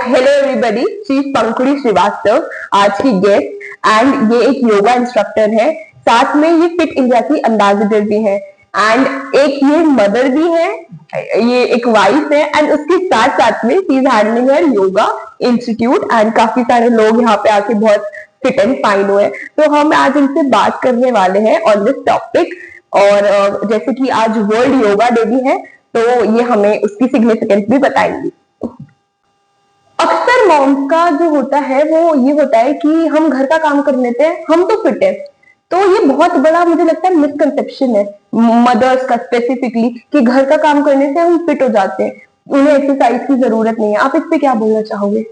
Hello everybody, chief Pankhuri Srivastava आज की guest and ये एक योगा इंस्ट्रक्टर है, साथ में ये फिट इंडिया की एम्बेसडर भी है एंड एक ये मदर भी है, ये एक वाइफ है एंड उसके साथ साथ में she is handling her yoga institute and काफी सारे लोग यहाँ पे आके बहुत फिट एंड फाइन हुए। तो हम आज इनसे बात करने वाले हैं ऑन दिस टॉपिक। और जैसे कि आज वर्ल्ड योगा डे भी है तो ये हमें उसकी सिग्निफिकेंस भी बताएंगी। अक्सर मॉम्स का जो होता है वो ये होता है कि हम घर का काम कर लेते हैं, हम तो फिट है। तो ये बहुत बड़ा मुझे लगता है मिसकंसेप्शन है मदर्स का स्पेसिफिकली कि घर का काम करने से हम फिट हो जाते हैं, उन्हें एक्सरसाइज की जरूरत नहीं है। आप इस पे क्या बोलना चाहोगे?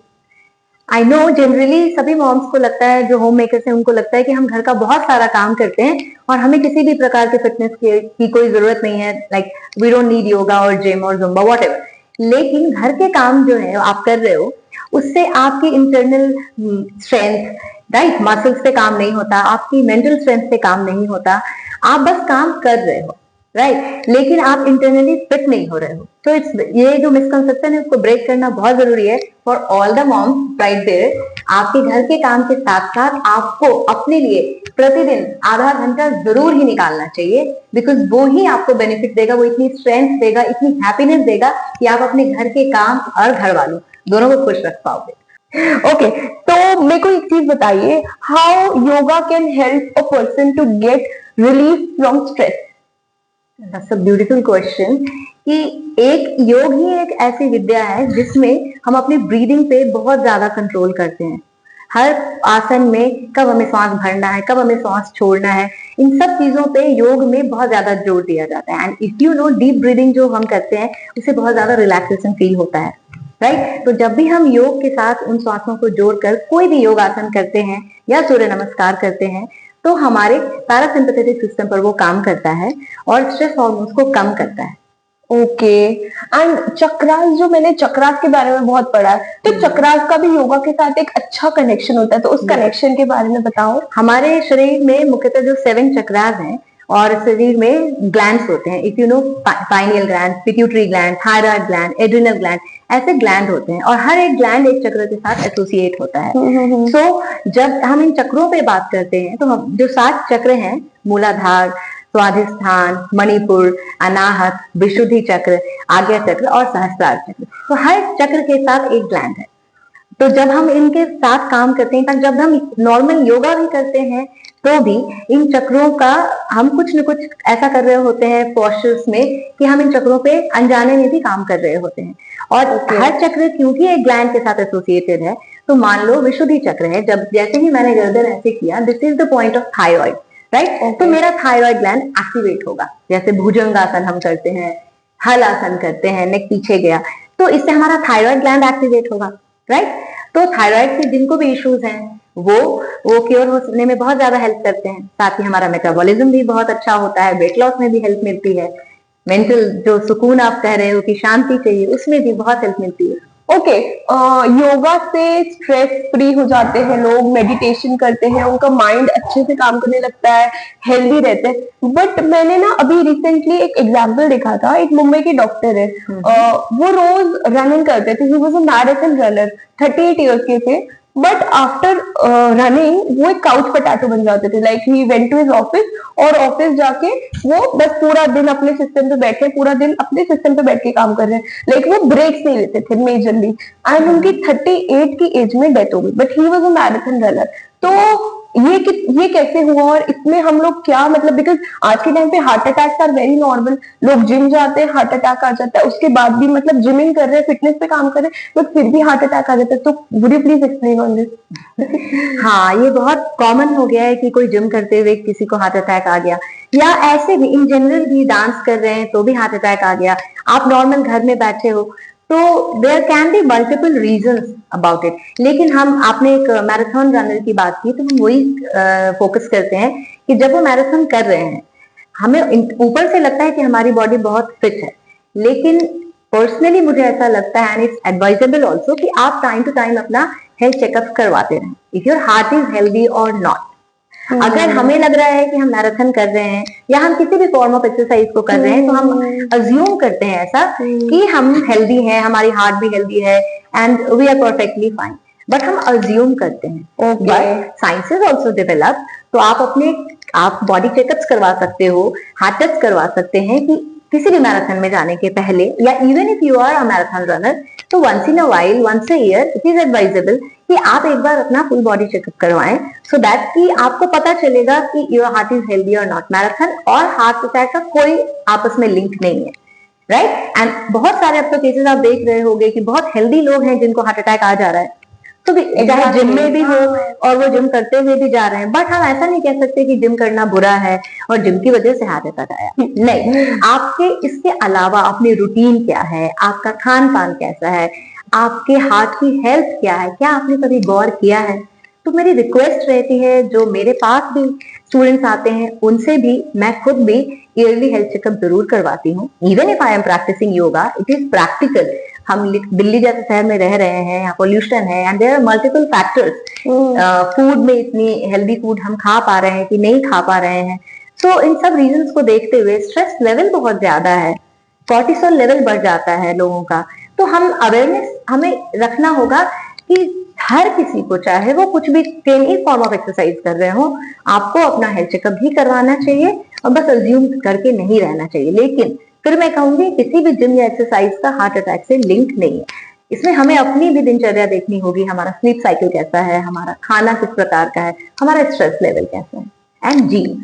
आई नो जनरली सभी मॉम्स को लगता है, जो होम मेकर्स हैं उनको लगता है कि हम घर का बहुत सारा काम करते हैं और हमें किसी भी प्रकार के फिटनेस की कोई जरूरत नहीं है, like we don't need yoga और जिम और जुम्बा व्हाटएवर। लेकिन घर के काम जो है आप कर रहे हो उससे आपकी इंटरनल स्ट्रेंथ, राइट, मसल्स पे काम नहीं होता, आपकी मेंटल स्ट्रेंथ पे काम नहीं होता, आप बस काम कर रहे हो, राइट, लेकिन आप इंटरनली फिट नहीं हो रहे हो। तो ये जो मिसकंसेप्शन है उसको ब्रेक करना बहुत जरूरी है for all the moms right there. आपके घर के काम के साथ साथ आपको अपने लिए प्रतिदिन आधा घंटा जरूर ही निकालना चाहिए, बिकॉज वो ही आपको बेनिफिट देगा, वो इतनी स्ट्रेंथ देगा, इतनी हैप्पीनेस देगा कि आप अपने घर के काम और घर वालों दोनों को खुश रख पाओगे। ओके, तो मेरे को एक चीज बताइए, how yoga can help a person to get relief from stress? That's a beautiful question. कि एक योग ही एक ऐसी विद्या है जिसमें हम अपनी ब्रीदिंग पे बहुत ज्यादा कंट्रोल करते हैं। हर आसन में कब हमें सांस भरना है, कब हमें सांस छोड़ना है, इन सब चीजों पे योग में बहुत ज्यादा जोर दिया जाता है। And if you know, deep breathing जो हम करते हैं उससे बहुत ज्यादा रिलैक्सेशन फील होता है, राइट। तो जब भी हम योग के साथ उन श्वासों को जोड़कर कोई भी योग आसन करते हैं या सूर्य नमस्कार करते हैं तो हमारे पैरासिम्पैथेटिक सिस्टम पर वो काम करता है और स्ट्रेस हार्मोन्स को कम करता है। ओके, एंड चक्रास, जो मैंने चक्रास के बारे में बहुत पढ़ा है, तो चक्रास का भी योगा के साथ एक अच्छा कनेक्शन होता है, तो उस कनेक्शन के बारे में बताओ। हमारे शरीर में मुख्यतः जो 7 चक्रास हैं और शरीर में ग्लैंड्स होते हैं, if you know, pineal gland, pituitary gland, thyroid gland, adrenal gland, ऐसे ग्लैंड होते हैं और हर एक ग्लैंड एक चक्र के साथ एसोसिएट होता है। सो जब हम इन चक्रों पे बात करते हैं तो हम जो 7 चक्र हैं, मूलाधार, स्वाधिष्ठान, मणिपुर, अनाहत, विशुद्धि चक्र, आज्ञा चक्र और सहस्त्रार चक्र, तो हर चक्र के साथ एक ग्लैंड है। तो जब हम इनके साथ काम करते हैं, जब हम नॉर्मल योगा भी करते हैं तो भी इन चक्रों का हम कुछ न कुछ ऐसा कर रहे होते हैं पोस्चर्स में कि हम इन चक्रों पे अनजाने में भी काम कर रहे होते हैं। और हर चक्र क्योंकि एक ग्लैंड के साथ एसोसिएटेड है, तो मान लो विशुद्धि चक्र है, जब जैसे ही मैंने गर्दन ऐसे किया, this is the point of thyroid, right. तो मेरा थायराइड ग्लैंड एक्टिवेट होगा। जैसे भुजंगासन हम करते हैं, हल आसन करते हैं, नेक पीछे गया, तो इससे हमारा थायराइड ग्लैंड एक्टिवेट होगा, राइट। तो थायराइड से जिनको भी इश्यूज हैं वो क्योर होने में बहुत ज्यादा हेल्प करते हैं। साथ ही हमारा मेटाबॉलिज्म भी बहुत अच्छा होता है, वेट लॉस में भी हेल्प मिलती है, मेंटल जो सुकून आप कह रहे हो कि शांति चाहिए, उसमें भी बहुत हेल्प मिलती है। ओके, योगा से स्ट्रेस फ्री हो जाते हैं लोग, मेडिटेशन करते हैं, उनका माइंड अच्छे से काम करने लगता है, हेल्दी रहते हैं। बट मैंने ना अभी रिसेंटली एक एग्जांपल देखा था, एक मुंबई के डॉक्टर है, वो रोज रनिंग करते थे, he was a marathon runner, 38 years के थे, बट आफ्टर रनिंग वो एक काउच पोटैटो बन जाते थे। Like he went to his office और ऑफिस जाके वो बस पूरा दिन अपने सिस्टम पे बैठे, पूरा दिन अपने सिस्टम पे बैठ के काम कर रहे हैं, लाइक वो ब्रेक्स नहीं लेते थे मेजरली, एंड उनकी 38 की एज में डेथ हो गई, but he was a marathon runner. तो ये कैसे हुआ और इसमें हम लोग क्या मतलब, बिकॉज आज के टाइम पे heart attacks are very normal, लोग जिम जाते हैं, हार्ट अटैक आ जाता है, उसके बाद भी मतलब जिमिंग कर रहे हैं, फिटनेस पे काम कर रहे हैं, बट फिर भी हार्ट अटैक आ जाता है। तो would you please explain on this? हाँ, ये बहुत कॉमन हो गया है कि कोई जिम करते हुए किसी को हार्ट अटैक आ गया, या ऐसे भी इन जनरल भी डांस कर रहे हैं तो भी हार्ट अटैक आ गया, आप नॉर्मल घर में बैठे हो, तो there can be multiple reasons about it. लेकिन हम, आपने एक मैराथन रनर की बात की, तो हम वही फोकस करते हैं कि जब वो मैराथन कर रहे हैं, हमें ऊपर से लगता है कि हमारी बॉडी बहुत फिट है, लेकिन पर्सनली मुझे ऐसा लगता है, एंड इट्स एडवाइजेबल ऑल्सो, कि आप टाइम टू टाइम अपना हेल्थ चेकअप करवाते रहें, if your heart is healthy और नॉट। अगर हमें लग रहा है कि हम मैराथन कर रहे हैं या हम किसी भी फॉर्म ऑफ एक्सरसाइज को कर रहे हैं, तो हम अज्यूम करते हैं ऐसा कि हम हेल्दी हैं, हमारी हार्ट भी हेल्दी है and we are perfectly fine, but हम अज्यूम करते हैं। But science is also develop, तो आप बॉडी चेकअप्स करवा सकते हो, हार्ट टेस्ट करवा सकते हैं कि किसी भी मैराथन में जाने के पहले, या even if you are a marathon runner, तो once in a while, once a year it is advisable कि आप एक बार अपना फुल बॉडी चेकअप करवाएं, सो दैट कि आपको पता चलेगा कि योर हार्ट इज हेल्दी और नॉट। मैराथन और हार्ट अटैक का कोई आपस में लिंक नहीं है, राइट। एंड बहुत सारे अब तो केसेस आप देख रहे होंगे कि बहुत हेल्दी लोग हैं जिनको हार्ट अटैक आ जा रहा है, तो चाहे जिम में भी हो और वो जिम करते हुए भी जा रहे हैं। बट हम ऐसा नहीं कह सकते कि जिम करना बुरा है और जिम की वजह से हार्ट अटैक आया, नहीं। आपके इसके अलावा अपनी रूटीन क्या है, आपका खान पान कैसा है, आपके हार्ट की हेल्थ क्या है, क्या आपने कभी गौर किया है? तो मेरी रिक्वेस्ट रहती है, जो मेरे पास भी स्टूडेंट्स आते हैं उनसे भी, मैं खुद भी ईयरली हेल्थ चेकअप जरूर करवाती हूँ। Even if I am practicing yoga, it is practical. हम दिल्ली जैसे शहर में रह रहे हैं, यहाँ पोल्यूशन है and there are multiple factors. Food में इतनी हेल्दी फूड हम खा पा रहे हैं कि नहीं खा पा रहे हैं। सो इन सब रीजंस को देखते हुए स्ट्रेस लेवल बहुत ज्यादा है, कॉर्टिसोल लेवल बढ़ जाता है लोगों का। तो हम अवेयरनेस हमें रखना होगा कि हर किसी को, चाहे वो कुछ भी एनी फॉर्म ऑफ एक्सरसाइज कर रहे हो, आपको अपना हेल्थ चेकअप भी करवाना चाहिए और बस अज्यूम करके नहीं रहना चाहिए। लेकिन फिर मैं कहूंगी किसी भी जिम या एक्सरसाइज का हार्ट अटैक से लिंक नहीं है। इसमें हमें अपनी भी दिनचर्या देखनी होगी, हमारा स्लीप साइकिल कैसा है, हमारा खाना किस प्रकार का है, हमारा स्ट्रेस लेवल कैसा है, एंड जीन्स,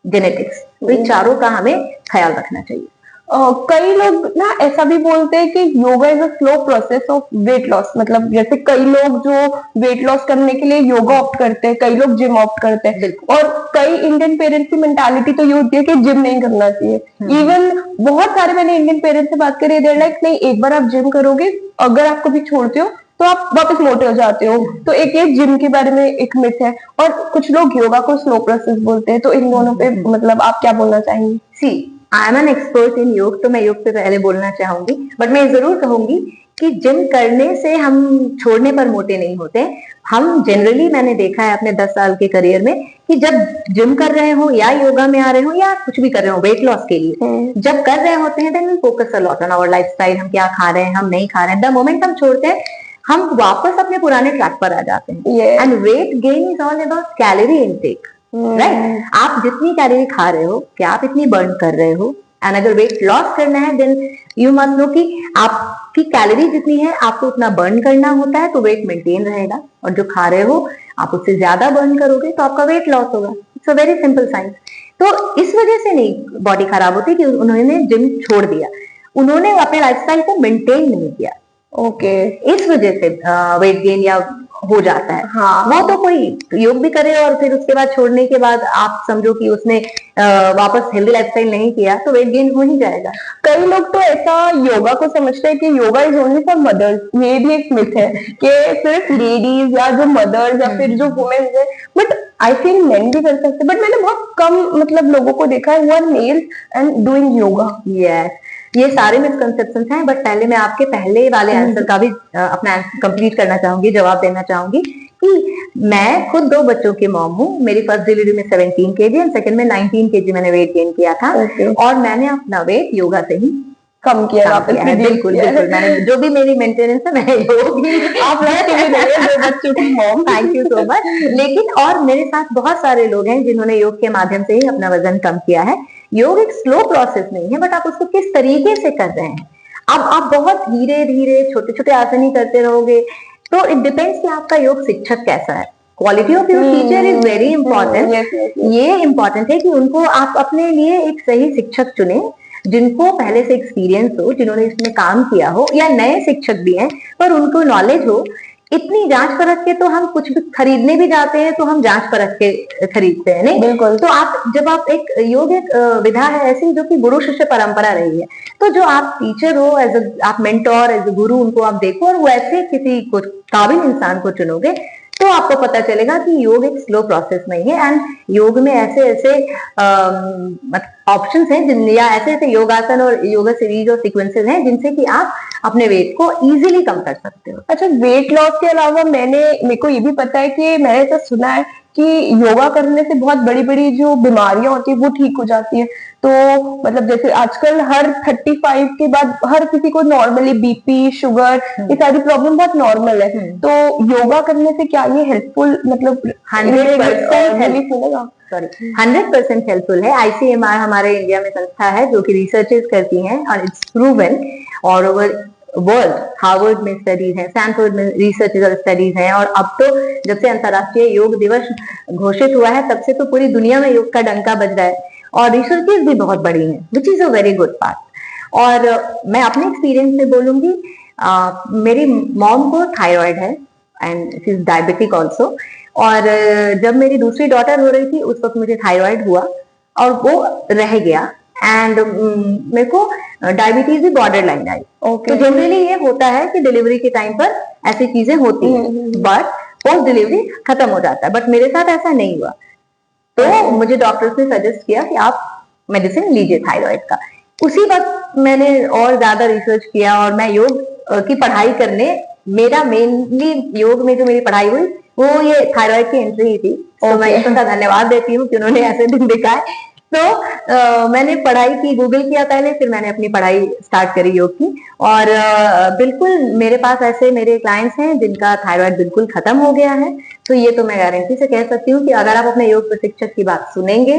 जेनेटिक्स, तो इन चारों का हमें ख्याल रखना चाहिए। कई लोग ना ऐसा भी बोलते हैं कि yoga is a slow process of weight loss. मतलब जैसे कई लोग जो वेट लॉस करने के लिए योगा ऑप्ट करते हैं, कई लोग जिम ऑप्ट करते हैं, और कई इंडियन पेरेंट्स की मेंटालिटी तो ये होती है कि जिम नहीं करना चाहिए। इवन बहुत सारे मैंने इंडियन पेरेंट्स से बात करी, देयर लाइक नहीं, एक बार आप जिम करोगे, अगर आप कभी छोड़ते हो तो आप वापस मोटे हो जाते हो। तो एक ये जिम के बारे में एक मिथ है, और कुछ लोग योगा को स्लो प्रोसेस बोलते हैं। तो इन दोनों पे मतलब आप क्या बोलना चाहेंगे? See, I am an expert in yoga, तो मैं योग पे पहले बोलना चाहूंगी, बट मैं जरूर कहूंगी कि जिम करने से हम छोड़ने पर मोटे नहीं होते। हम जनरली, मैंने देखा है अपने 10 साल के करियर में, कि जब जिम कर रहे हो या योगा में आ रहे हो या कुछ भी कर रहे हो वेट लॉस के लिए, जब कर रहे होते हैं, then we focus a lot on our lifestyle, हम क्या खा रहे हैं, हम नहीं खा रहे हैं। द मोमेंट हम छोड़ते हैं, हम वापस अपने पुराने ट्रैक पर आ जाते हैं। And weight gain is all about calorie intake, right. आप जितनी कैलोरी खा रहे हो, क्या आप इतनी बर्न कर रहे हो? एंड अगर वेट लॉस करना है, देन यू मस्ट नो कि आपकी कैलोरी जितनी है आपको उतना बर्न करना होता है, तो वेट मेंटेन रहेगा। और जो खा रहे हो आप उससे ज्यादा बर्न करोगे तो आपका वेट लॉस होगा। It's a very simple science. तो इस वजह से नहीं बॉडी खराब होती कि उन्होंने जिम छोड़ दिया, उन्होंने अपने लाइफस्टाइल को मेंटेन नहीं किया। ओके, इस वजह से वेट गेन या हो जाता है। हाँ, वो तो कोई योग भी करे और फिर उसके बाद छोड़ने के बाद आप समझो कि उसने वापस हेल्दी लाइफस्टाइल नहीं किया, तो वेट गेन हो ही जाएगा। कई लोग तो ऐसा योगा को समझते हैं कि yoga is only for mothers. ये भी एक मिथ है कि सिर्फ लेडीज या जो मदर्स या फिर जो वुमेन है, बट आई फील मेन भी कर सकते। बट मैंने बहुत कम मतलब लोगों को देखा है who are male and doing yoga. Yes, ये सारे मिसकंसेप्शंस हैं। बट पहले मैं आपके पहले वाले आंसर का भी अपना कंप्लीट करना चाहूंगी, जवाब देना चाहूंगी कि मैं खुद 2 बच्चों की मॉम हूँ। मेरी फर्स्ट डिलीवरी में 17 kg एंड सेकंड में 19 kg मैंने वेट गेन किया था। और मैंने अपना वेट योगा से ही कम किया है। बिल्कुल बिल्कुल, मैंने जो भी मेरी मेंटेनेंस है मैंने योग आप बच्चों की mom, thank you so much. लेकिन और मेरे साथ बहुत सारे लोग हैं जिन्होंने योग के माध्यम से ही अपना वजन कम किया है। योग एक स्लो प्रोसेस नहीं है, बट आप उसको किस तरीके से कर रहे हैं। अब आप बहुत धीरे धीरे छोटे छोटे आसन ही करते रहोगे, तो इट डिपेंड्स कि आपका योग शिक्षक कैसा है। Quality of your teacher is very important. ये इंपॉर्टेंट है कि उनको आप अपने लिए एक सही शिक्षक चुने, जिनको पहले से एक्सपीरियंस हो, जिन्होंने इसमें काम किया हो, या नए शिक्षक भी हैं पर उनको नॉलेज हो। इतनी जांच परख के तो हम कुछ भी खरीदने भी जाते हैं तो हम जांच परख के खरीदते हैं, नहीं? बिल्कुल। तो आप जब आप एक योग एक विधा है ऐसी जो कि गुरु शिष्य परंपरा रही है, तो जो आप टीचर हो, एज आप मेंटोर, एज गुरु उनको आप देखो और वैसे किसी को काबिल इंसान को चुनोगे तो आपको पता चलेगा कि योग एक स्लो प्रोसेस नहीं है। एंड योग में ऐसे ऐसे ऑप्शंस हैं जिन, या ऐसे ऐसे योगासन और योगा सीरीज और सीक्वेंसेस हैं जिनसे कि आप अपने वेट को इजीली कम कर सकते हो। अच्छा, वेट लॉस के अलावा मेरे को ये भी पता है कि मैंने ऐसा सुना है कि योगा करने से बहुत बड़ी बड़ी जो बीमारियां होती है वो ठीक हो जाती है। तो मतलब जैसे आजकल हर 35 के बाद हर किसी को नॉर्मली बीपी, शुगर, ये सारी प्रॉब्लम बहुत नॉर्मल है। तो योगा करने से क्या ये हेल्पफुल, मतलब 100% रिलीफ मिलेगा? सॉरी 100% हेल्पफुल है। ICMR हमारे इंडिया में संस्था है जो कि रिसर्चेस करती हैं और it's proven all over world. Harvard में स्टडीज है, स्टैनफोर्ड में रिसर्चेस और स्टडीज हैं, और अब तो जब से अंतर्राष्ट्रीय योग दिवस घोषित हुआ है तब से तो पूरी दुनिया में योग का डंका बज रहा है, और रिसर्चेस भी बहुत बड़ी हैं, which is a very good part. और मैं अपने एक्सपीरियंस से बोलूंगी, मेरी मॉम को थायराइड है and she is diabetic also, और जब मेरी दूसरी डॉटर हो रही थी उस वक्त मुझे थायराइड हुआ और वो रह गया, एंड मेरे को डायबिटीज भी बॉर्डर लाइन आई। तो जनरली ये होता है कि डिलीवरी के टाइम पर ऐसी चीजें होती हैं, बट पोस्ट डिलीवरी खत्म हो जाता है, बट मेरे साथ ऐसा नहीं हुआ। तो मुझे डॉक्टर्स ने सजेस्ट किया कि आप मेडिसिन लीजिए थायराइड का। उसी वक्त मैंने और ज्यादा रिसर्च किया और मैं योग की पढ़ाई करने, मेरा मेनली योग में जो मेरी पढ़ाई हुई वो ये थायराइड की एंट्री ही थी। तो मैं इसका धन्यवाद देती हूँ कि उन्होंने ऐसे दिन दिखाए। तो मैंने पढ़ाई की, गूगल किया पहले, फिर मैंने अपनी पढ़ाई स्टार्ट करी योग की, और बिल्कुल मेरे पास ऐसे मेरे क्लाइंट्स हैं जिनका थायराइड बिल्कुल खत्म हो गया है। तो ये तो मैं गारंटी से कह सकती हूँ कि अगर आप अपने योग प्रशिक्षक की बात सुनेंगे,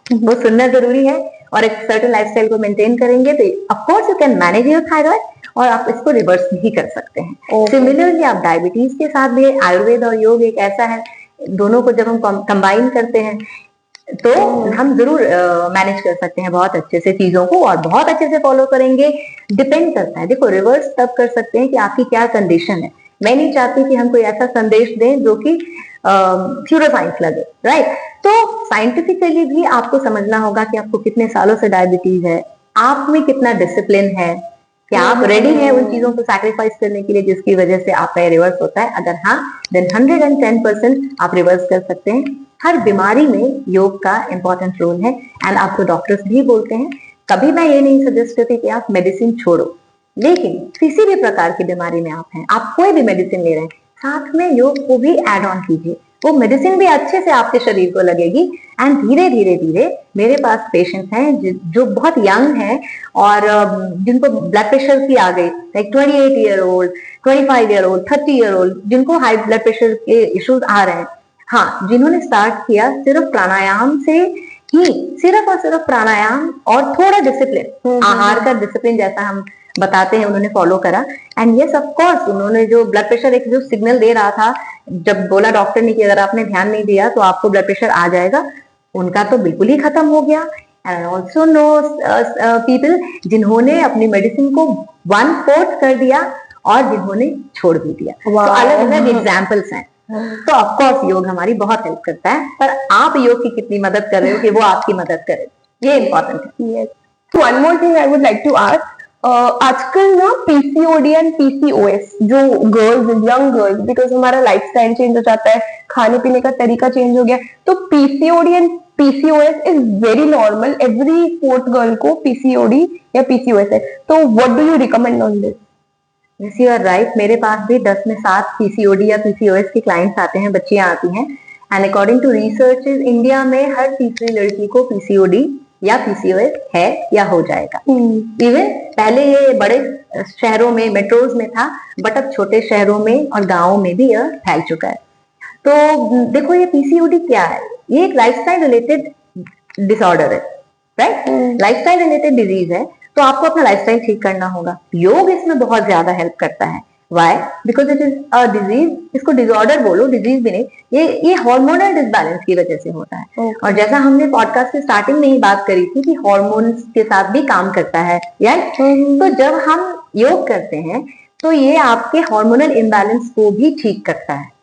वो सुनना जरूरी है, और एक सर्टेन लाइफस्टाइल को मेंटेन करेंगे तो of course you can manage your thyroid, और आप इसको रिवर्स भी कर सकते हैं। सिमिलरली आप डायबिटीज के साथ भी, आयुर्वेद और योग एक ऐसा है, दोनों को जब हम कंबाइन करते हैं तो हम जरूर मैनेज कर सकते हैं बहुत अच्छे से चीजों को, और बहुत अच्छे से फॉलो करेंगे। डिपेंड करता है, देखो रिवर्स तब कर सकते हैं कि आपकी क्या कंडीशन है। मैं नहीं चाहती कि हम कोई ऐसा संदेश दें जो कि प्यूरो साइंस लगे, राइट। तो साइंटिफिकली भी आपको समझना होगा कि आपको कितने सालों से डायबिटीज है, आप में कितना डिसिप्लिन है, क्या आप रेडी हैं उन चीजों को सैक्रिफाइस करने के लिए जिसकी वजह से आपका रिवर्स होता है। अगर हाँ, देन 110% आप रिवर्स कर सकते हैं। हर बीमारी में योग का इंपॉर्टेंट रोल है, एंड आपको डॉक्टर्स भी बोलते हैं। कभी मैं ये नहीं सजेस्ट करती कि आप मेडिसिन छोड़ो, लेकिन किसी भी प्रकार की बीमारी में आप हैं, आप कोई भी मेडिसिन ले रहे हैं, साथ में योग को भी एड ऑन कीजिए, वो मेडिसिन भी अच्छे से आपके शरीर को लगेगी। एंड धीरे धीरे धीरे मेरे पास पेशेंट्स हैं जो बहुत यंग हैं और जिनको ब्लड प्रेशर की आ गई, like 28 year old, 25 year old, 30 year old, जिनको हाई ब्लड प्रेशर के इश्यूज आ रहे हैं। हाँ, जिन्होंने स्टार्ट किया सिर्फ प्राणायाम से ही, सिर्फ और सिर्फ प्राणायाम और थोड़ा डिसिप्लिन, आहार का डिसिप्लिन जैसा हम बताते हैं, उन्होंने फॉलो करा। एंड यस ऑफ कोर्स, उन्होंने जो ब्लड प्रेशर एक जो सिग्नल दे रहा था, जब बोला डॉक्टर ने कि अगर आपने ध्यान नहीं दिया तो आपको ब्लड प्रेशर आ जाएगा, उनका तो बिल्कुल ही खत्म हो गया। And I also know people जिन्होंने अपनी मेडिसिन को 1/4 कर दिया और जिन्होंने छोड़ भी दिया। तो अलग अलग एग्जाम्पल्स हैं। तो ऑफ कोर्स योग हमारी बहुत हेल्प करता है, पर आप योग की कितनी मदद कर रहे हो कि वो आपकी मदद करे, ये इंपॉर्टेंट है। One more thing I would like to ask, आजकल ना पीसीओडी एंड पीसीओएस जो गर्ल्स, यंग गर्ल्स, बिकॉज हमारा लाइफस्टाइल चेंज हो जाता है, खाने पीने का तरीका चेंज हो गया, तो PCOD and PCOS is very normal. Every 4th girl को पीसीओडी या पीसीओएस है। तो what do you recommend on this? Yes, you are right. मेरे पास भी 10 में 7 पीसीओडी या पीसीओएस के क्लाइंट्स आते हैं, बच्चियां आती हैं। And according to research, India में हर तीसरी लड़की को पीसीओडी या पीसीओएस है या हो जाएगा। इवन पहले ये बड़े शहरों में, मेट्रोज में था, बट अब छोटे शहरों में और गांवों में भी यह फैल चुका है। तो देखो, ये पीसीओडी क्या है? ये एक लाइफस्टाइल रिलेटेड डिसऑर्डर है, राइट? लाइफस्टाइल रिलेटेड डिजीज है, तो आपको अपना लाइफस्टाइल ठीक करना होगा। योग इसमें बहुत ज्यादा हेल्प करता है। Why? Because it is a disease. इसको डिसऑर्डर बोलो, डिजीज भी नहीं, ये हार्मोनल डिसबैलेंस की वजह से होता है। और जैसा हमने पॉडकास्ट की स्टार्टिंग में ही बात करी थी कि हार्मोन्स के साथ भी काम करता है, राइट? तो जब हम योग करते हैं तो ये आपके हार्मोनल इम्बैलेंस को भी ठीक करता है।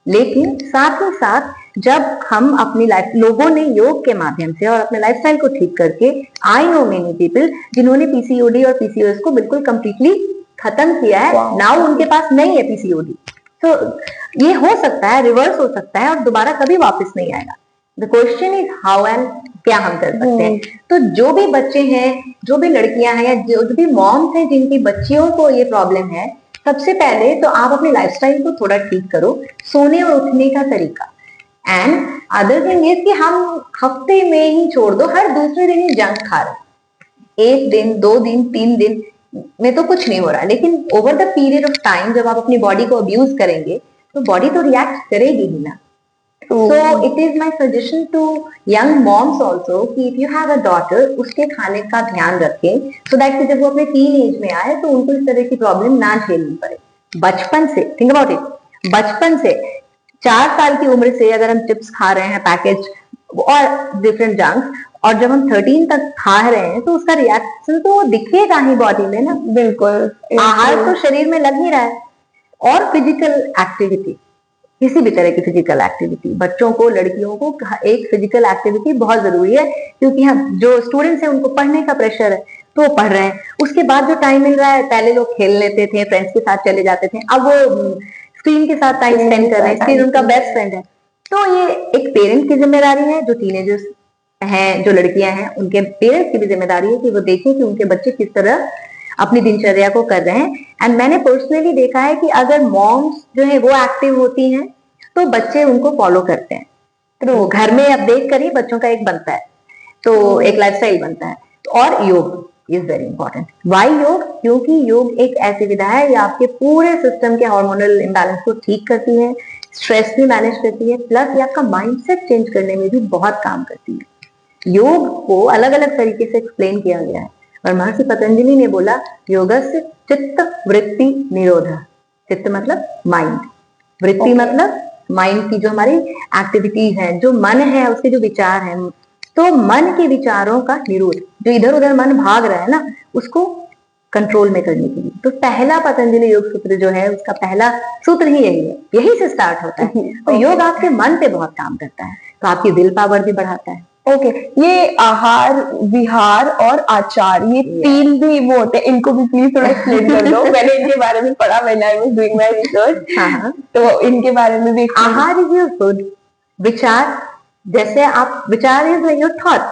लेकिन साथ ही साथ जब हम अपनी लाइफ, लोगों ने योग के माध्यम से और अपने लाइफस्टाइल को ठीक करके, आई नो मेनी पीपल जिन्होंने पीसीओडी और पीसीओएस को बिल्कुल कंप्लीटली खत्म किया है। नाउ उनके पास नहीं है पीसीओडी। तो ये हो सकता है, रिवर्स हो सकता है और दोबारा कभी वापस नहीं आएगा। The question is how and क्या हम कर सकते हैं। तो जो भी बच्चे हैं, जो भी लड़कियां हैं, या जो भी मॉम्स हैं जिनकी बच्चियों को ये प्रॉब्लम है, सबसे पहले तो आप अपने लाइफस्टाइल को थोड़ा ठीक करो। सोने और उठने का तरीका, एंड अदर थिंग इज कि हम हफ्ते में ही छोड़ दो, हर दूसरे दिन ही जंक खा रहे हैं, 1 दिन 2 दिन 3 दिन में तो कुछ नहीं हो रहा, लेकिन over the period of time जब आप अपनी बॉडी को अब्यूज करेंगे तो बॉडी तो रिएक्ट करेगी ही ना। So it is my suggestion to young moms also कि if you have a daughter उसके खाने का ध्यान रखें so that कि जब वो अपने टीन एज में आए तो उनको इस तरह की प्रॉब्लम ना झेलनी पड़े। बचपन से थिंक अबाउट इट, बचपन से 4 साल की उम्र से अगर हम चिप्स खा रहे हैं पैकेज और डिफरेंट जंक्स, और जब हम 13 तक खा रहे हैं तो उसका रिएक्शन तो दिखेगा ही बॉडी में ना। बिल्कुल, आहार तो शरीर में लग ही रहा है। और फिजिकल एक्टिविटी, किसी भी तरह की फिजिकल एक्टिविटी, बच्चों को लड़कियों को एक फिजिकल एक्टिविटी बहुत जरूरी है, क्योंकि हम जो स्टूडेंट्स हैं उनको पढ़ने का प्रेशर है तो वो पढ़ रहे हैं, उसके बाद जो टाइम मिल रहा है, पहले लोग खेल लेते थे, फ्रेंड्स के साथ चले जाते थे, अब वो स्क्रीन के साथ टाइम स्पेंड कर रहे हैं, स्क्रीन उनका बेस्ट फ्रेंड है। तो ये एक पेरेंट की जिम्मेदारी है, जो टीनेजर्स हैं, जो लड़कियां हैं, उनके पेरेंट्स की भी जिम्मेदारी है कि वो देखें कि उनके बच्चे किस तरह अपनी दिनचर्या को कर रहे हैं। एंड मैंने पर्सनली देखा है कि अगर मॉम्स जो है वो एक्टिव होती हैं तो बच्चे उनको फॉलो करते हैं। तो घर में अब देख कर ही बच्चों का एक बनता है, तो एक लाइफस्टाइल बनता है। और योग इज वेरी इंपॉर्टेंट। वाई योग? क्योंकि योग एक ऐसी विधा है ये आपके पूरे सिस्टम के हार्मोनल इम्बैलेंस को ठीक करती है, स्ट्रेस भी मैनेज करती है, प्लस ये आपका माइंडसेट चेंज करने में भी बहुत काम करती है। योग को अलग अलग तरीके से एक्सप्लेन किया गया है और महर्षि पतंजलि ने बोला योगस्य चित्त वृत्ति निरोधा। चित्त मतलब माइंड, वृत्ति मतलब माइंड की जो हमारी एक्टिविटीज है, जो मन है उसके जो विचार हैं, तो मन के विचारों का निरोध, जो इधर उधर मन भाग रहा है ना, उसको कंट्रोल में करने के लिए। तो पहला पतंजलि योग सूत्र जो है उसका पहला सूत्र ही यही है, यही से स्टार्ट होता है। तो योग आपके मन पे बहुत काम करता है, तो आपकी विल पावर भी बढ़ाता है। ओके, ये आहार विहार और आचार, ये 3 भी वो होते हैं, इनको भी प्लीज थोड़ा एक्सप्लेन कर दो। मैंने इनके बारे में पढ़ा, when I was doing my research, तो इनके बारे में भी। आहार इज योर फूड, विचार, जैसे आप विचार इज योर थॉट,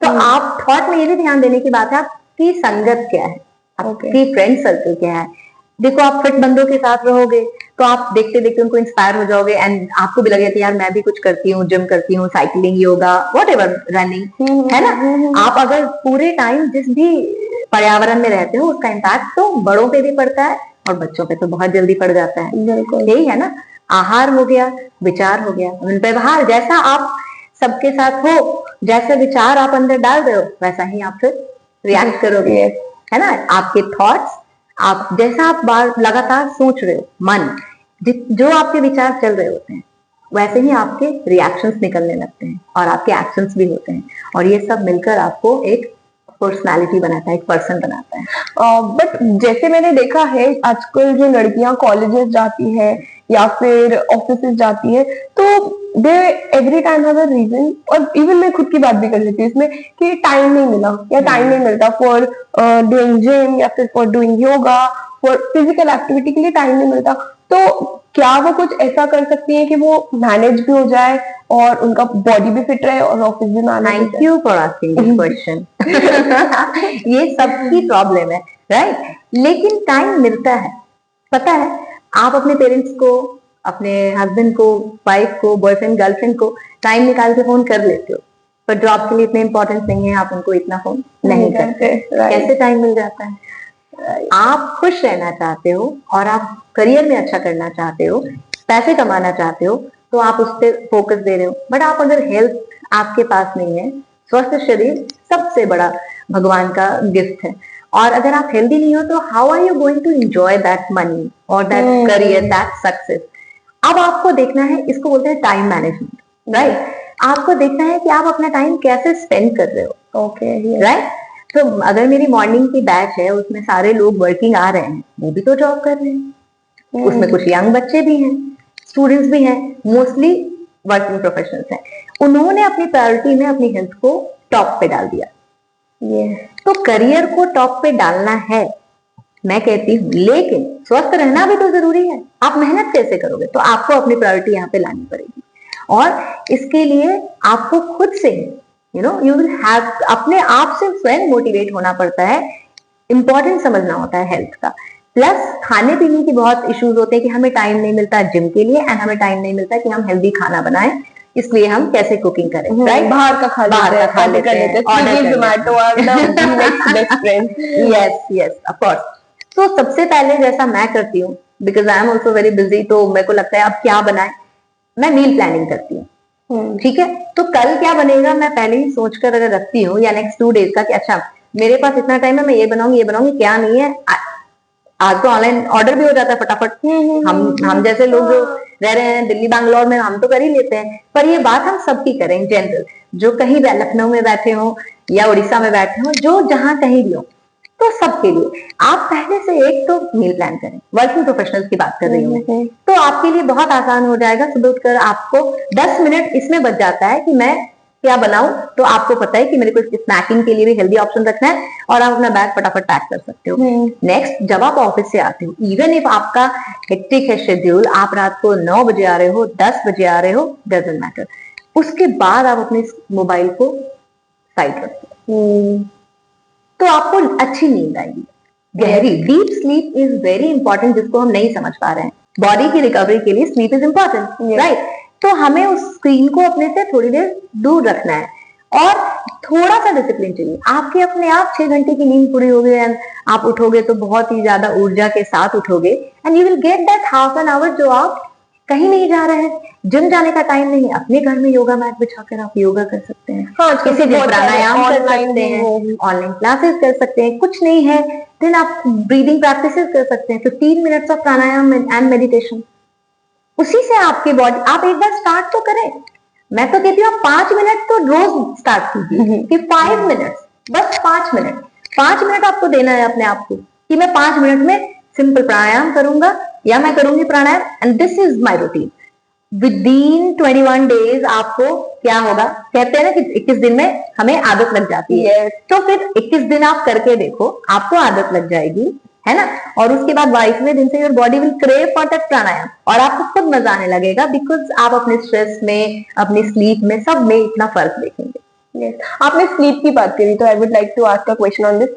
तो आप थॉट में ये भी ध्यान देने की बात है आपकी संगत क्या है, आपकी फ्रेंड सर्कल क्या है। देखो आप फिट बंदों के साथ रहोगे तो आप देखते देखते उनको इंस्पायर हो जाओगे एंड आपको भी लगेगा कि यार मैं भी कुछ करती हूँ, जिम करती हूँ, साइकिलिंग, योगा, व्हाटएवर, रनिंग, है ना। आप अगर पूरे टाइम जिस भी पर्यावरण में रहते हो उसका इम्पैक्ट तो बड़ों पे भी पड़ता है और बच्चों पे तो बहुत जल्दी पड़ जाता है। यही है ना, आहार हो गया, विचार हो गया, व्यवहार, जैसा आप सबके साथ हो, जैसे विचार आप अंदर डाल रहे हो वैसा ही आप फिर रिएक्ट करोगे, है ना। आपके थॉट्स, आप जैसा आप बार लगातार सोच रहे हो, मन जो आपके विचार चल रहे होते हैं वैसे ही आपके रिएक्शंस निकलने लगते हैं और आपके एक्शंस भी होते हैं, और ये सब मिलकर आपको एक पर्सनालिटी बनाता है, एक पर्सन बनाता है। बट जैसे मैंने देखा है आजकल जो लड़कियां कॉलेजेस जाती है या फिर ऑफिस जाती है, तो they every time have a reason, और इवन मैं खुद की बात भी कर लेती हूँ इसमें, कि टाइम नहीं मिला या टाइम नहीं मिलता फॉर डूइंग जिम या फिर for doing yoga, for physical activity के लिए टाइम नहीं मिलता। तो क्या वो कुछ ऐसा कर सकती है कि वो मैनेज भी हो जाए और उनका बॉडी भी फिट रहे और ऑफिस भी manage? Thank you for asking this question. ये सबकी प्रॉब्लम है, राइट? लेकिन टाइम मिलता है, पता है। आप अपने पेरेंट्स को, अपने हस्बैंड को, वाइफ को, बॉयफ्रेंड, गर्लफ्रेंड को टाइम निकाल के फोन कर लेते हो, पर जॉब के लिए इतने इंपॉर्टेंस नहीं है, आप उनको इतना फोन नहीं करते। कैसे टाइम मिल जाता है? आप खुश रहना चाहते हो और आप करियर में अच्छा करना चाहते हो, पैसे कमाना चाहते हो, तो आप उस पर फोकस दे रहे हो। बट आप अगर हेल्थ आपके पास नहीं है, स्वस्थ शरीर सबसे बड़ा भगवान का गिफ्ट है, और अगर आप हेल्दी नहीं हो तो how are you going to enjoy that money और दैट करियर, दैट सक्सेस? अब आपको देखना है, इसको बोलते हैं टाइम मैनेजमेंट, राइट? आपको देखना है कि आप अपना टाइम कैसे स्पेंड कर रहे हो, ओके, राइट? तो अगर मेरी मॉर्निंग की बैच है उसमें सारे लोग वर्किंग आ रहे हैं, वो भी तो जॉब कर रहे हैं, उसमें कुछ यंग बच्चे भी हैं, स्टूडेंट्स भी हैं, मोस्टली वर्किंग प्रोफेशनल्स हैं। उन्होंने अपनी प्रायोरिटी में अपनी हेल्थ को टॉप पे डाल दिया। तो करियर को टॉप पे डालना है, मैं कहती हूँ, लेकिन स्वस्थ रहना भी तो जरूरी है। आप मेहनत कैसे करोगे? तो आपको अपनी प्रायोरिटी यहाँ पे लानी पड़ेगी, और इसके लिए आपको खुद से यू विल हैव, अपने आप से स्वयं मोटिवेट होना पड़ता है, इंपॉर्टेंट समझना होता है हेल्थ का। प्लस खाने पीने की बहुत इश्यूज होते हैं कि हमें टाइम नहीं मिलता जिम के लिए, एंड हमें टाइम नहीं मिलता कि हम हेल्दी खाना बनाएं, इसलिए हम कैसे कुकिंग करें, राइट? बाहर का खा बाहर लेते का खा लेते हैं, ऑर्डर स्विगी कर Zomato are the next best friend. Yes yes of course. तो सबसे पहले जैसा मैं करती हूँ, because I am also very busy, तो मेरे को लगता है अब क्या बनाए, मैं मील प्लानिंग करती हूँ। ठीक है, तो कल क्या बनेगा मैं पहले ही सोच कर अगर रखती हूँ, या नेक्स्ट 2 डेज का, कि अच्छा मेरे पास इतना टाइम है, मैं ये बनाऊंगी, क्या नहीं है। आज तो ऑनलाइन ऑर्डर भी हो जाता है फटाफट। हम जैसे लोग जो रह रहे हैं दिल्ली बैंगलोर में, हम तो कर ही लेते हैं, पर ये बात हम सबकी करें जनरल, जो कहीं लखनऊ में बैठे हो या उड़ीसा में बैठे हो, जो जहां कहीं भी हो, तो सबके लिए आप पहले से एक तो मील प्लान करें। वर्किंग प्रोफेशनल्स की बात कर रही हूँ, तो आपके लिए बहुत आसान हो जाएगा। सुबह उठकर आपको 10 मिनट इसमें बच जाता है कि मैं क्या बनाऊं, तो आपको पता है कि मेरे को स्नैकिंग के लिए भी हेल्दी ऑप्शन रखना है, और आप अपना बैग फटाफट पैक कर सकते हो। नेक्स्ट, जब आप ऑफिस से आते हो, इवन इफ आपका हेक्टिक है शेड्यूल, आप रात को 9 बजे आ रहे हो, 10 बजे आ रहे हो, डजंट मैटर, उसके बाद आप अपने मोबाइल को साइड रखो, तो आपको अच्छी नींद आएगी, गहरी। Deep sleep is very important, जिसको हम नहीं समझ पा रहे हैं। बॉडी की रिकवरी के लिए स्लीप इज इंपॉर्टेंट, राइट? तो हमें उस स्क्रीन को अपने से थोड़ी देर दूर रखना है, और थोड़ा सा डिसिप्लिन चाहिए। आपके अपने आप 6 घंटे की नींद पूरी होगी, एंड आप उठोगे तो बहुत ही ज्यादा ऊर्जा के साथ उठोगे, and you will get that half an hour जो आप कहीं नहीं जा रहे हैं, जिम जाने का टाइम नहीं है, अपने घर में योगा मैट बिछाकर आप योगा कर सकते हैं। हाँ, किसी दिन प्राणायाम कर सकते हैं, ऑनलाइन क्लासेस कर सकते हैं, कुछ नहीं है देन आप ब्रीदिंग प्रैक्टिसेस कर सकते हैं, 15 minutes of pranayama and meditation. उसी से आपकी बॉडी, आप एक बार स्टार्ट तो करें। मैं तो कहती हूँ आप 5 मिनट तो रोज स्टार्ट कीजिए, कि 5 मिनट, बस 5 मिनट आपको देना है अपने आप को, कि मैं 5 मिनट में सिंपल प्राणायाम करूंगा या मैं करूंगी pranayama, and this is my routine. Within 21 days आपको क्या होगा, कहते हैं ना कि 21 दिन में हमें आदत लग जाती है, तो फिर 21 दिन आप करके देखो, आपको आदत लग जाएगी, है ना? और उसके बाद 22वें दिन से your body will crave for that pranayama, और आपको खुद मजा आने लगेगा, बिकॉज आप अपने स्ट्रेस में, अपनी स्लीप में, सब में इतना फर्क देखेंगे। आपने स्लीप की बात करी, तो I would like to ask a question on this.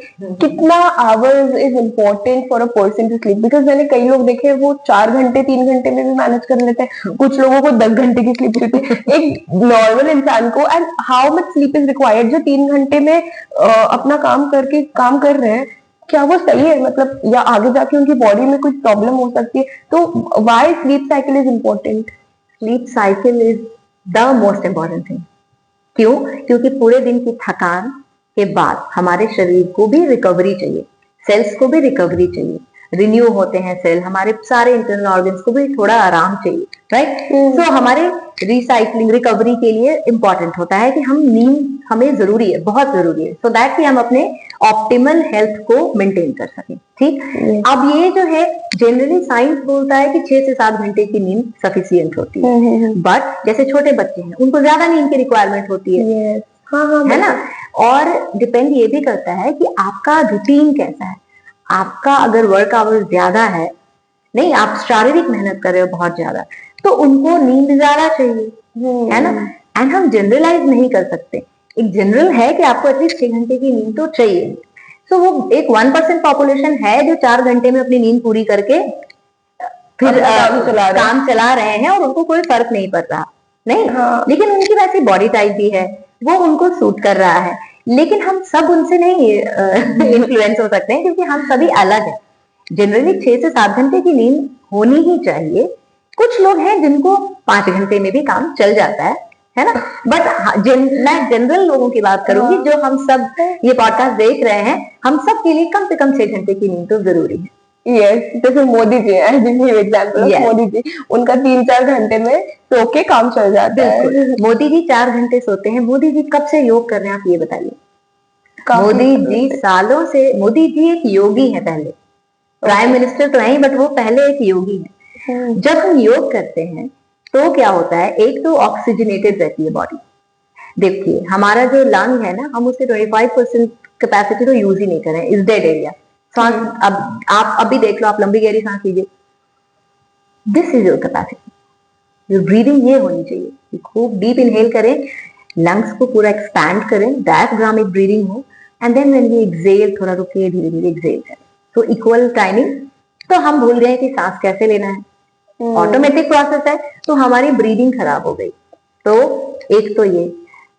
कितना hours is important for a person to sleep? Because मैंने कई लोग देखे वो 4 घंटे 3 घंटे में भी मैनेज कर लेते हैं, कुछ लोगों को 10 घंटे की स्लीप होती है, एक नॉर्मल इंसान को। And how much sleep is required? जो 3 घंटे में अपना काम कर रहे हैं, क्या वो सही है? मतलब, या आगे जाके उनकी बॉडी में कुछ प्रॉब्लम हो सकती है? तो why sleep cycle is important? Sleep cycle is the most important thing. क्यों? क्योंकि पूरे दिन की थकान के बाद हमारे शरीर को भी रिकवरी चाहिए, सेल्स को भी रिकवरी चाहिए, रिन्यू होते हैं सेल, हमारे सारे इंटरनल ऑर्गन्स को भी थोड़ा आराम चाहिए, राइट? सो हमारे रिसाइकलिंग, रिकवरी के लिए इंपॉर्टेंट होता है कि हम नींद हमें जरूरी है, बहुत जरूरी है, सो दैट कि हम अपने ऑप्टिमल हेल्थ को मेंटेन कर सकें। ठीक, अब ये जो है जनरली साइंस बोलता है कि 6 से 7 घंटे की नींद सफिशियंट होती है, बट जैसे छोटे बच्चे हैं उनको ज्यादा नींद की रिक्वायरमेंट होती है, है ना? और डिपेंड ये भी करता है कि आपका रूटीन कैसा है। आपका अगर वर्क आवर्स ज्यादा है, नहीं आप शारीरिक मेहनत कर रहे हो बहुत ज्यादा, तो उनको नींद ज्यादा चाहिए, है ना? एंड हम जनरलाइज नहीं कर सकते। एक जनरल है कि आपको एटलीस्ट 6 घंटे की नींद तो चाहिए। तो वो एक 1% पॉपुलेशन है जो 4 घंटे में अपनी नींद पूरी करके फिर काम चला रहे हैं और उनको कोई फर्क नहीं पड़ रहा, नहीं। लेकिन उनकी वैसी बॉडी टाइप भी है, वो उनको सूट कर रहा है। लेकिन हम सब उनसे नहीं इन्फ्लुएंस हो सकते हैं, क्योंकि हम सभी अलग हैं। जनरली 6 से 7 घंटे की नींद होनी ही चाहिए। कुछ लोग हैं जिनको 5 घंटे में भी काम चल जाता है ना? बट मैं जनरल लोगों की बात करूंगी, जो हम सब ये पॉडकास्ट देख रहे हैं, हम सब के लिए कम से कम 6 घंटे की नींद तो जरूरी है। यस, जैसे मोदी जी है, एग्जाम्पल मोदी जी, उनका 3-4 घंटे में सो के काम चल जाता है। मोदी जी 4 घंटे सोते हैं। मोदी जी कब से योग कर रहे हैं, आप ये बताइए? मोदी जी सालों से, मोदी जी एक योगी है, पहले प्राइम मिनिस्टर तो नहीं, बट वो पहले एक योगी है। जब हम योग करते हैं तो क्या होता है, एक तो ऑक्सीजनेटेड रहती है बॉडी। देखिए हमारा जो लंग है ना, हम उसके 25% कैपेसिटी तो यूज ही नहीं करें, इज डेड एरिया। सांस अब आप अभी देख लो, आप लंबी गहरी सांस लीजिए, this is your capacity. Your breathing ये होनी चाहिए, खूब डीप इनहेल करें, लंग्स को पूरा एक्सपैंड करें, डायफ्राम एक ब्रीदिंग हो, and then when we exhale थोड़ा रुके, धीरे धीरे एक्सहेल करें। तो इक्वल टाइमिंग तो हम भूल गए कि सांस कैसे लेना है, ऑटोमेटिक प्रोसेस है, तो हमारी ब्रीदिंग खराब हो गई। तो एक तो ये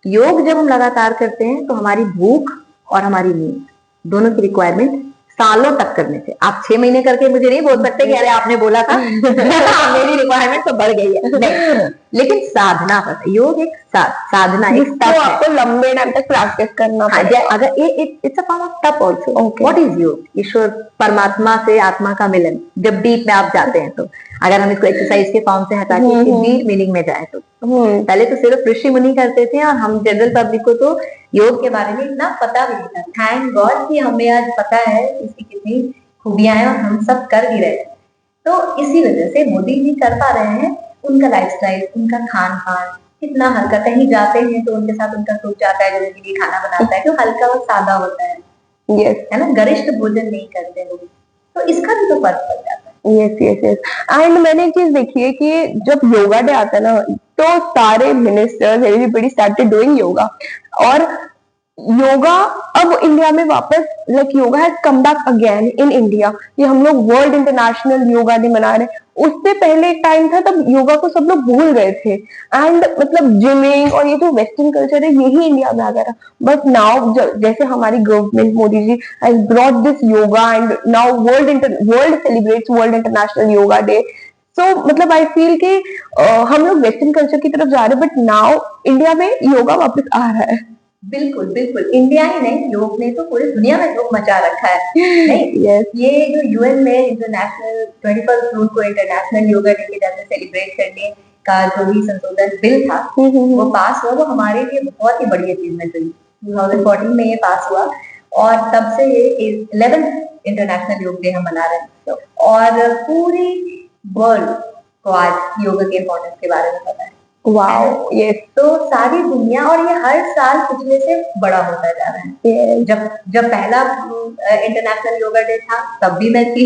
योग जब हम लगातार करते हैं तो हमारी भूख और हमारी नींद दोनों की रिक्वायरमेंट सालों तक करने से, आप 6 महीने करके मुझे नहीं बोल सकते कि अरे आपने बोला था मेरी रिक्वायरमेंट तो बढ़ गई है, नहीं। लेकिन साधना पर योग एक साधना, एक जिसको तप है। आपको लंबे टाइम तक प्रैक्टिस करना हाँ, पड़ेगा। अगर इट्स अ फॉर्म ऑफ तप ऑल्सो। Okay. व्हाट इज योग? ईश्वर परमात्मा से आत्मा का मिलन, जब डीप में आप जाते हैं तो, अगर हम इसको एक्सरसाइज के फॉर्म से हटा के डीप मीनिंग में जाए तो पहले तो सिर्फ ऋषि मुनि करते थे और हम जनरल पब्लिक को तो योग के बारे में इतना पता भी नहीं था। थैंक गॉड कि हमें आज पता है इसकी कितनी खूबियां हैं और हम सब कर भी रहे हैं। तो इसी वजह से मोदी जी कर पा रहे हैं। उनका लाइफस्टाइल, उनका खान पान कितना हल्का, कहीं जाते हैं तो उनके साथ उनका ग्रुप जाता है जो उनके लिए खाना बनाता है, जो हल्का और सादा होता है। यस, है ना, गरिष्ठ भोजन नहीं करते लोग, तो इसका भी तो फर्क पड़ जाता है। Yes yes yes. एंड मैंने एक चीज देखी है कि जब योगा डे आता है ना, तो सारे ministers everybody started doing yoga. और योगा अब इंडिया में वापस, like yoga has come back again in India. ये हम लोग वर्ल्ड इंटरनेशनल योगा डे मना रहे हैं। उससे पहले एक टाइम था तब योगा को सब लोग भूल गए थे, एंड मतलब जिमिंग और ये जो वेस्टर्न कल्चर है यही इंडिया में आ गया था। बट नाउ जैसे हमारी government Modi ji has brought this yoga, and now world celebrates world international yoga day. So मतलब आई फील कि हम लोग वेस्टर्न कल्चर की तरफ जा रहे हैं, बट नाउ इंडिया में योगा वापस आ रहा है। बिल्कुल बिल्कुल, इंडिया ही नहीं, योग ने तो पूरी दुनिया में धूम मचा रखा है। नहीं, Yes. ये जो यूएन में इंटरनेशनल 21 जून को इंटरनेशनल योगा डे के जैसे सेलिब्रेट करने का जो भी संशोधन बिल था वो पास हुआ, वो हमारे लिए बहुत ही बड़ी अचीवमेंट हुई। 2014 में ये पास हुआ और तब से ये 11th इंटरनेशनल योग डे हम मना रहे हैं और पूरी वर्ल्ड को आज योगा के इम्पोर्टेंस के बारे में पता है। Wow, yes. तो सारी दुनिया, और ये हर साल पिछले से बड़ा होता जा रहा है। जब पहला इंटरनेशनल योगा डे था तब भी मैं थी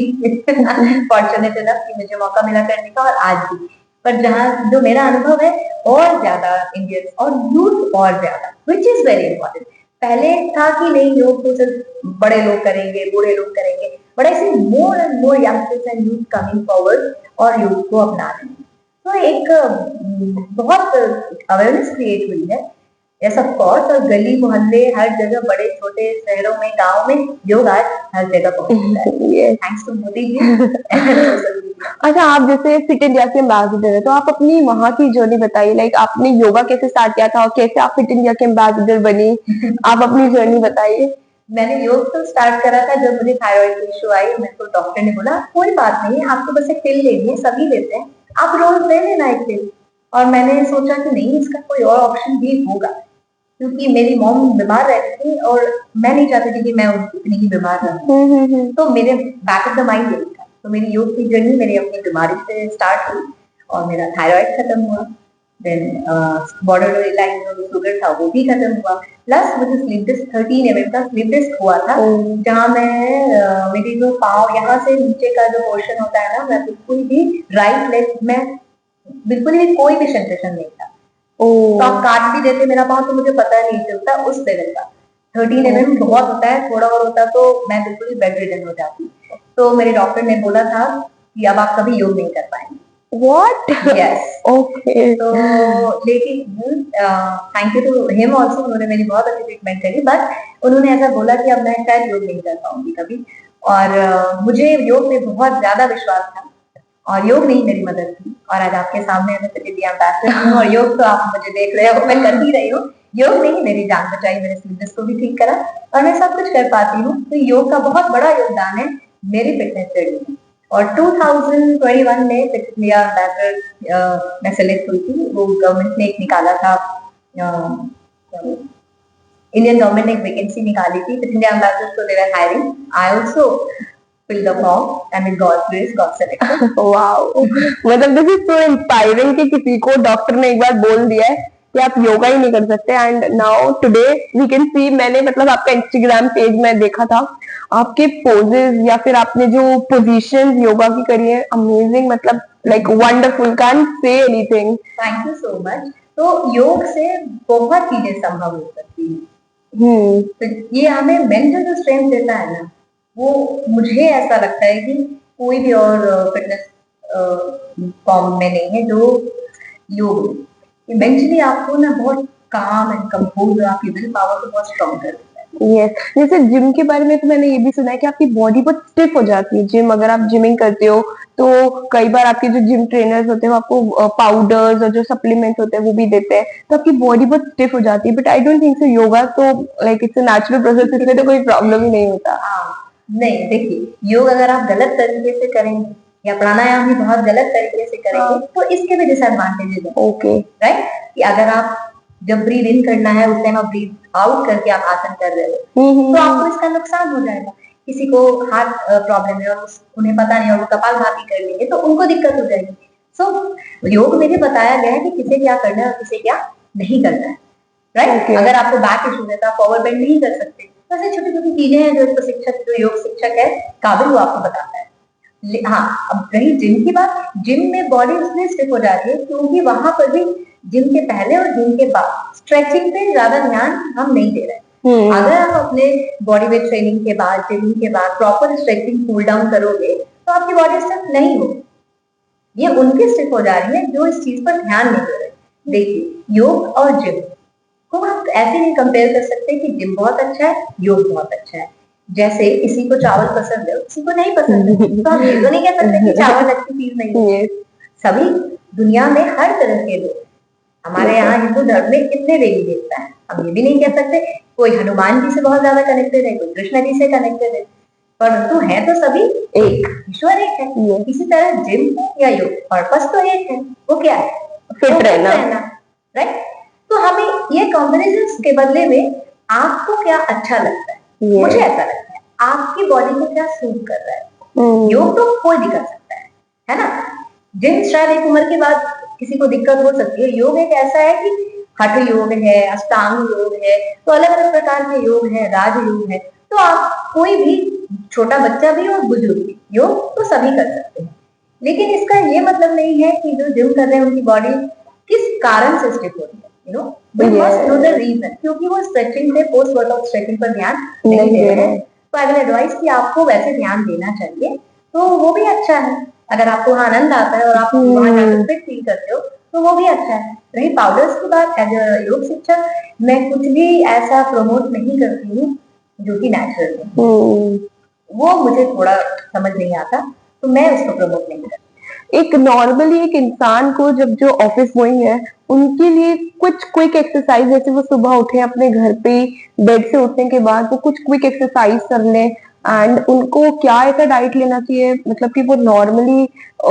फॉर्चुनेट इनफ कि मुझे मौका मिला करने का, और आज भी। पर जहाँ जो मेरा अनुभव है, और ज्यादा इंडियंस और यूथ और ज्यादा, विच इज वेरी इंपॉर्टेंट। पहले था कि नहीं, योग तो सिर्फ बड़े लोग करेंगे, बूढ़े लोग करेंगे, but I see more and more youngsters and youth coming forward और योग को अपना रहे हैं। तो एक बहुत अवेयरनेस क्रिएट हुई है। यस ऑफ कोर्स, और गली मोहल्ले हर जगह, बड़े छोटे शहरों में, गांव में योग आज हर जगह पहुंच रहा है, थैंक्स टू मोदी जी। अच्छा, आप जैसे फिट इंडिया के एम्बेसडर है, तो आप अपनी वहाँ की जर्नी बताइए। लाइक आपने योगा कैसे स्टार्ट किया था और कैसे आप फिट इंडिया के एम्बेसडर बनी, आप अपनी जर्नी बताइए। मैंने योग तो स्टार्ट करा था जब मुझे थायराइड की इशू आई। मेरे को डॉक्टर ने बोला कोई बात नहीं है, आपको बस एक पिल लेनी है, सभी लेते हैं, आप रोज ले लेना एक पिल। और मैंने सोचा कि नहीं, इसका कोई और ऑप्शन भी होगा, क्योंकि मेरी मॉम बीमार रहती थी और मैं नहीं चाहती थी कि मैं उतनी ही बीमार रहूं। तो मेरे बैक ऑफ द माइंड यही था। तो मेरी योग की जर्नी मेरी अपनी बीमारी से स्टार्ट हुई और मेरा थायराइड खत्म हुआ, देन बॉर्डर लाइन जो शुगर था वो भी खत्म हुआ, प्लस मुझे स्लिप डिस्क 13 mm का स्लिप डिस्क हुआ था, जहाँ मैं मेरी जो पाँव यहाँ से नीचे का जो पोर्शन होता है ना, मैं बिल्कुल भी राइट लेग में बिल्कुल भी कोई भी सेंसेशन नहीं था। तो आप काट भी देते मेरा पाँव तो मुझे पता नहीं चलता उस लेवल का। 13 mm बहुत होता है, थोड़ा और होता तो मैं बिल्कुल ही बेड रिडन हो जाती। तो मेरे डॉक्टर ने बोला था कि अब आप कभी योग नहीं कर पाएंगे। What? Yes. Okay. तो लेकिन thank you to him also, उन्होंने मेरी बहुत अच्छी ट्रीटमेंट करी, बट उन्होंने ऐसा बोला कि अब मैं शायद योग नहीं कर पाऊंगी कभी। और मुझे योग में बहुत ज्यादा विश्वास था और योग नहीं मेरी मदद थी। और आज आपके सामने मैं फिट इंडिया एम्बेसडर हूँ और योग तो आप मुझे देख रहे हो, मैं कर ही रही हूँ। योग ने ही मेरी जान बचाई, मेरे स्लिप को भी ठीक करा और मैं सब कुछ कर पाती हूँ। तो योग का बहुत बड़ा योगदान है मेरी फिटनेस जर्नी में। और 2021 में फिट इंडिया एम्बेसडर मैं सेलेक्ट हुई थी। वो गवर्नमेंट ने एक निकाला था, इंडियन गवर्नमेंट ने एक वैकेंसी निकाली थी फिट इंडिया एम्बेसडर, तो they were hiring. I also fill the form and with God's grace got selected. Wow. मतलब दिस इज सो इंस्पायरिंग कि किसी को डॉक्टर ने एक बार बोल दिया है कि आप योगा ही नहीं कर सकते, and now today we can see. मैंने मतलब आपका इंस्टाग्राम पेज में देखा था, आपके पोजेस या फिर आपने जो पोजीशंस योगा की करी है, अमेजिंग, मतलब like wonderful, can't say anything. Thank you so much. तो योग से बहुत चीजें संभव हो सकती हैं। तो ये हमें मेंटल जो स्ट्रेंथ देता है ना, वो मुझे ऐसा लगता है कि कोई भी और फिटनेस फॉर्म में नहीं है जो योग में। इवेंचुअली आपको ना बहुत काम एंड कंपोज, आपकी विल पावर को बहुत स्ट्रॉन्ग कर देता है। यस, जैसे जिम के बारे में तो मैंने ये भी सुना है कि आपकी बॉडी बहुत स्टिफ हो जाती है जिम, अगर आप जिमिंग करते हो तो कई बार आपके जो जिम ट्रेनर्स होते हैं वो आपको पाउडर्स और जो सप्लीमेंट्स होते हैं वो भी देते हैं, तो आपकी बॉडी बहुत स्टिफ हो जाती है, but I don't think so, yoga तो like it's a natural process, इसमें तो कोई प्रॉब्लम ही नहीं होता। नहीं, देखिए, योग अगर आप गलत तरीके से करेंगे या प्राणायाम भी बहुत गलत तरीके से करेंगे तो इसके भी डिसएडवांटेजेस हैं। ओके, राइट, कि अगर आप जब ब्रीद इन करना है उस टाइम आप ब्रीद आउट करके आप आसन कर रहे हो तो आपको इसका नुकसान हो जाएगा। किसी को हार्ट प्रॉब्लम है और उन्हें पता नहीं और वो कपालभाति कर लेंगे तो उनको दिक्कत हो जाएगी। सो योग में भी बताया गया है कि किसे क्या करना है और किसे क्या नहीं करना है। राइट, अगर आपको बैक इशू है तो आप फॉरवर्ड बेंड नहीं कर सकते। तो ऐसी छोटी छोटी चीजें हैं जो प्रशिक्षक, जो योग शिक्षक है काबिल, वो आपको बताता है। हाँ, अब रही जिम की बात, जिम में बॉडी इसलिए स्टिफ हो जा रही है क्योंकि वहां पर भी जिम के पहले और जिम के बाद स्ट्रेचिंग पे ज्यादा ध्यान हम नहीं दे रहे। अगर आप अपने बॉडी वेट ट्रेनिंग के बाद, जिम के बाद प्रॉपर स्ट्रेचिंग कूल डाउन करोगे तो आपकी बॉडी स्टिफ नहीं होगी। ये उनकी स्टिफ हो जा रही है जो इस चीज पर ध्यान नहीं दे रहे। देखिए, योग और जिम को आप ऐसे नहीं कंपेयर कर सकते कि जिम बहुत अच्छा है, योग बहुत अच्छा है। जैसे किसी को चावल पसंद है, किसी को नहीं पसंद है, तो हम ये तो नहीं कह सकते कि चावल अच्छी चीज नहीं है। सभी दुनिया में हर तरह के लोग, हमारे यहाँ हिंदू धर्म में कितने देवी देवता है, हम ये भी नहीं कह सकते कोई हनुमान जी से बहुत ज्यादा कनेक्टेड है, कोई कृष्ण जी से कनेक्टेड है, परंतु है तो सभी एक, ईश्वर एक है। इसी तरह जिम या योग पर्पस तो एक है, वो क्या है? फिट रहना। राइट, तो हमें ये कॉम्बिनेशन के बदले में आपको क्या अच्छा लगता है, मुझे ऐसा लगता है आपकी बॉडी को क्या सूट कर रहा है। योग तो कोई भी कर सकता है ना। जिम शायद एक उम्र के बाद किसी को दिक्कत हो सकती है। योग एक ऐसा है कि हठ योग है, अष्टांग योग है, तो अलग अलग प्रकार के योग है, राज योग है, तो आप कोई भी, छोटा बच्चा भी और बुजुर्ग भी, योग तो सभी कर सकते हैं। लेकिन इसका ये मतलब नहीं है कि जो जिम कर रहे हैं उनकी बॉडी किस कारण से स्टिफ हो रही है, you know, we must know the reason, क्योंकि वो स्ट्रेचिंग पे, पोस्ट वर्कआउट स्ट्रेचिंग पर ध्यान नहीं दे रहे हैं। तो आई विल एडवाइस कि आपको वैसे ध्यान देना चाहिए, तो वो भी अच्छा है। अगर आपको आनंद आता है और आप वहां जाकर फिट फील करते हो तो वो भी अच्छा है। रही पाउडर्स की बात, एज अ योग शिक्षक मैं कुछ भी ऐसा प्रमोट नहीं करती हूँ जो कि नेचुरल है। वो मुझे थोड़ा समझ नहीं आता, तो मैं उसको प्रमोट नहीं करती। एक नॉर्मली एक इंसान को, जब जो ऑफिस गोइंग है, उनके लिए कुछ क्विक एक्सरसाइज, जैसे वो सुबह उठे अपने घर पे बेड से उठने के बाद वो कुछ क्विक एक्सरसाइज कर लें, एंड उनको क्या ऐसा डाइट लेना चाहिए, मतलब कि वो नॉर्मली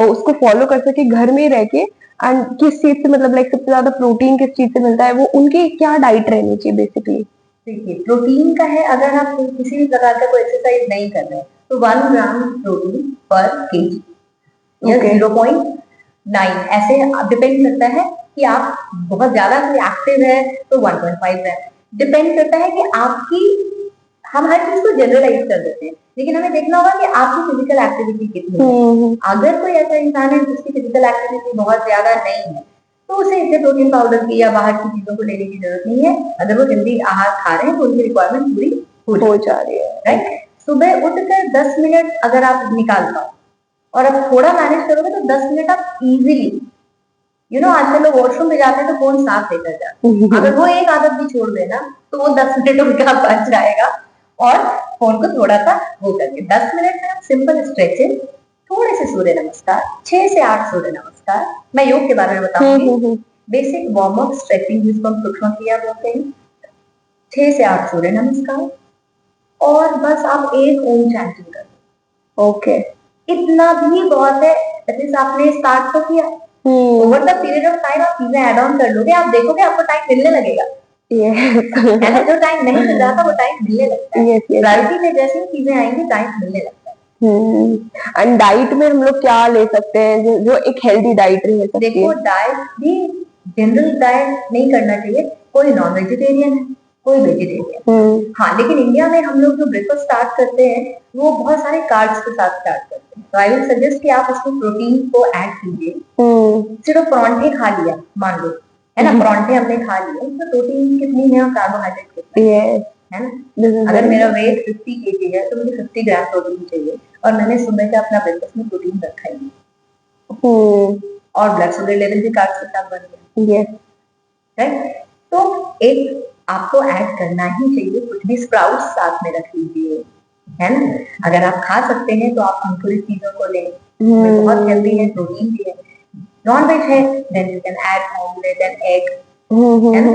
उसको फॉलो कर सके घर में रह के, एंड किस चीज से, मतलब लाइक सबसे ज्यादा प्रोटीन किस चीज से मिलता है, वो उनकी क्या डाइट रहनी चाहिए बेसिकली? देखिए, प्रोटीन का है, अगर आप किसी भी प्रकार का कोई एक्सरसाइज नहीं कर रहे तो 1 ग्राम प्रोटीन पर केजी या 0.9, ऐसे डिपेंड करता है कि आप बहुत ज्यादा कोई एक्टिव है तो 1.5 ग्राम, डिपेंड करता है कि आपकी, हम हर चीज को जनरलाइज कर देते हैं, लेकिन हमें देखना होगा कि आपकी फिजिकल एक्टिविटी कितनी है। अगर कोई ऐसा इंसान है जिसकी फिजिकल एक्टिविटी बहुत ज्यादा नहीं है तो उसे इसे प्रोटीन पाउडर की या बाहर की चीजों को लेने की जरूरत नहीं है। अगर वो हेल्दी आहार खा रहे हैं तो उनकी रिक्वायरमेंट पूरी हो जा रही है। राइट, सुबह उठकर 10 मिनट अगर आप निकाल पाओ और अब थोड़ा मैनेज करोगे तो 10 मिनट आप इजीली, यू नो, आजकल लोग वॉशरूम में जाते हैं तो फोन साथ लेकर जाते हैं, अगर वो एक आदत भी छोड़ देना तो वो 10 मिनट उनका बच जाएगा। और फोन को थोड़ा सा वो करके 10 मिनट में सिंपल स्ट्रेचिंग, थोड़े से सूर्य नमस्कार, 6 से 8 सूर्य नमस्कार, मैं योग के बारे में बताऊंगी, बेसिक वार्म अप स्ट्रेचिंग जिसको हम सूक्ष्म क्रिया बोलते हैं, 6 से 8 सूर्य नमस्कार, और बस आप एक ओम चैंटिंग करो। ओके, इतना भी बहुत है। एटलीस्ट आपने स्टार्ट तो किया, over the period of time आप चीजें ऐड ऑन कर लोगे, आप देखोगे आपको टाइम मिलने लगेगा। ऐसा जो टाइम नहीं मिल रहा था वो टाइम मिलने लगता है। प्रायोरिटी में जैसे चीजें आएंगी टाइम मिलने लगता है। एंड डाइट में हम लोग क्या ले सकते हैं जो एक हेल्दी डाइट रह सकती है? देखो, डाइट भी जनरल डाइट नहीं करना चाहिए। कोई नॉन वेजिटेरियन है, कोई वेजिटेरियन। हाँ, लेकिन इंडिया में हम लोग जो ब्रेकफास्ट स्टार्ट करते हैं वो बहुत सारे कार्ब्स के साथ स्टार्ट करते हैं, तो आई विल सजेस्ट कि आप उसमें प्रोटीन को ऐड कीजिए। सिर्फ परांठे खा लिया, मान लो, है ना, परांठे हमने खा लिए तो प्रोटीन कितनी है और कार्बोहाइड्रेट कितनी है ना। अगर मेरा वेट 50 kg है तो मुझे 50 ग्राम प्रोटीन चाहिए। और मैंने सुबह का अपना ब्रेकफास्ट में प्रोटीन रखा ही नहीं, और ब्लड शुगर लेवल भी कार्ब्स के साथ बढ़ गया। यस, राइट, तो एक आपको ऐड करना ही चाहिए, कुछ भी स्प्राउट्स साथ में रख लीजिए, है ना। अगर आप खा सकते हैं तो आप अंकुरित चीजों को लें, इसमें बहुत हेल्दी है, प्रोटीन भी है। नॉन वेज है, then you can add omelette and egg, है ना।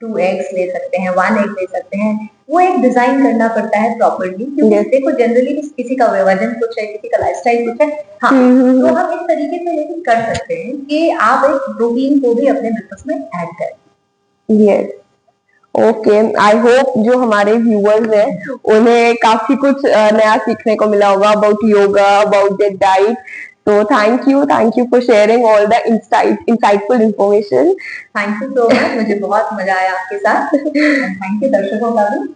2 एग्स ले सकते हैं, 1 एग ले सकते हैं। वो एक डिजाइन करना पड़ता है प्रॉपर्ली, क्योंकि Yes. देखो जनरली किसी का वजन कुछ है, किसी का लाइफस्टाइल कुछ है। हाँ, तो हम इस तरीके से लेकिन कर सकते हैं कि आप एक प्रोटीन को भी अपने ब्रेकफास्ट में ऐड करें। यस, ओके, आई होप जो हमारे व्यूअर्स हैं उन्हें काफी कुछ नया सीखने को मिला होगा about yoga, about their diet. तो thank you for sharing all the insightful information. Thank you so much, मुझे बहुत मजा आया आपके साथ। थैंक यू दर्शकों का भी।